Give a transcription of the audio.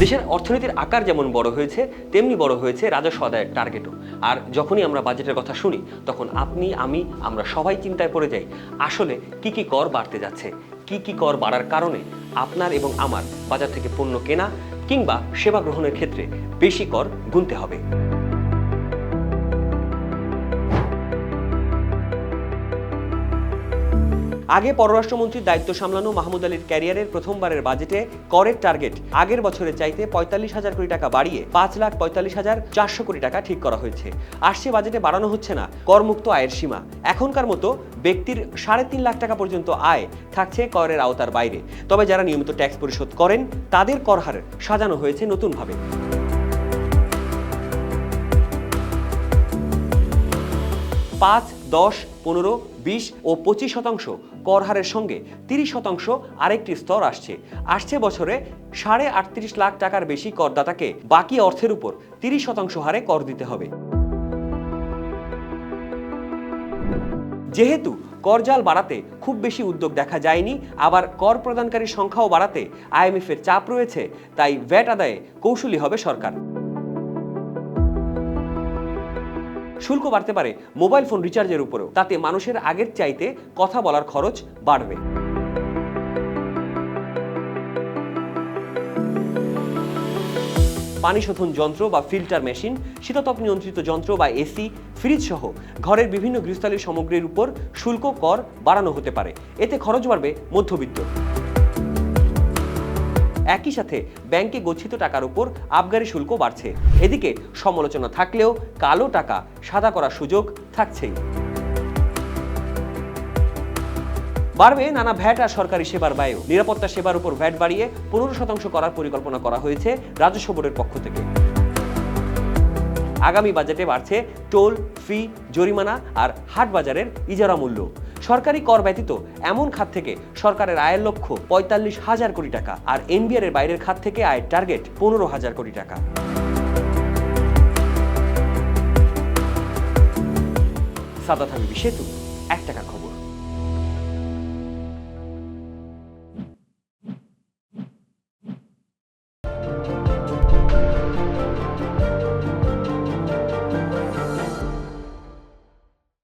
দেশের অর্থনীতির আকার যেমন বড় হয়েছে তেমনি বড় হয়েছে রাজস্ব আদায়ের টার্গেটও। আর যখনই আমরা বাজেটের কথা শুনি তখন আপনি আমরা সবাই চিন্তায় পড়ে যাই আসলে কি কর বাড়তে যাচ্ছে, কি কর বাড়ার কারণে আপনার এবং আমার বাজার থেকে পণ্য কেনা কিংবা সেবা গ্রহণের ক্ষেত্রে বেশি কর গুনতে হবে। আগে পররাষ্ট্রমন্ত্রীর দায়িত্ব সামলানো মাহমুদ আলীর ক্যারিয়ারের প্রথমবারের বাজেটে করের টার্গেট আগের বছরের চাইতে ৪৫,০০০ কোটি টাকা বাড়িয়ে ৫,৪৫,৪০০ কোটি টাকা ঠিক করা হয়েছে। আসছে বাজেটে বাড়ানো হচ্ছে না করমুক্ত আয়ের সীমা। এখনকার মতো ব্যক্তির ৩.৫ লাখ টাকা পর্যন্ত আয় থাকছে করের আওতার বাইরে। তবে যারা নিয়মিত ট্যাক্স পরিশোধ করেন তাদের কর হার সাজানো হয়েছে নতুনভাবে। ৫, ১০, ১৫, ২০ ও ২৫% কর হারের সঙ্গে ৩০% আরেকটি স্তর আসছে বছরে ৩.৩৮ লাখ টাকার বেশি করদাতাকে বাকি অর্থের উপর ৩০% হারে কর দিতে হবে। যেহেতু করজাল বাড়াতে খুব বেশি উদ্যোগ দেখা যায়নি, আবার কর প্রদানকারীর সংখ্যাও বাড়াতে IMF এর চাপ রয়েছে, তাই ভ্যাট আদায়ে কৌশলী হবে সরকার। শুল্ক বাড়তে পারে মোবাইল ফোন রিচার্জের উপরেও, তাতে মানুষের আগের চাইতে কথা বলার খরচ বাড়বে। পানি শোধন যন্ত্র বা ফিল্টার মেশিন, শীততাপ নিয়ন্ত্রিত যন্ত্র বা এসি, ফ্রিজ সহ ঘরের বিভিন্ন গৃহস্থালী সামগ্রীর উপর শুল্ক কর বাড়ানো হতে পারে। এতে খরচ বাড়বে মধ্যবিত্ত। একই সাথে ব্যাংকে গচ্ছিত টাকার উপর আবগারি শুল্ক বাড়ছে। এদিকে সমালোচনা থাকলেও কালো টাকা সাদা করার সুযোগ থাকছেই। বাড়বে নানা ভ্যাট আর সরকারি সেবার ব্যয়ও। নিরাপত্তা সেবার উপর ভ্যাট বাড়িয়ে ১৫% করার পরিকল্পনা করা হয়েছে রাজস্ব বোর্ডের পক্ষ থেকে। আগামী বাজেটে বাড়ছে টোল, ফি, জরিমানা আর হাট বাজারের ইজারা মূল্য। সরকারি কর ব্যতীত এমন খাত থেকে সরকারের আয়ের লক্ষ্য ৪৫,০০০ কোটি টাকা, আর এনবিআর এর বাইরের খাত থেকে আয়ের টার্গেট ১৫,০০০ কোটি টাকা। সাদাত হাবিবি সেতু, ১ টাকার খবর।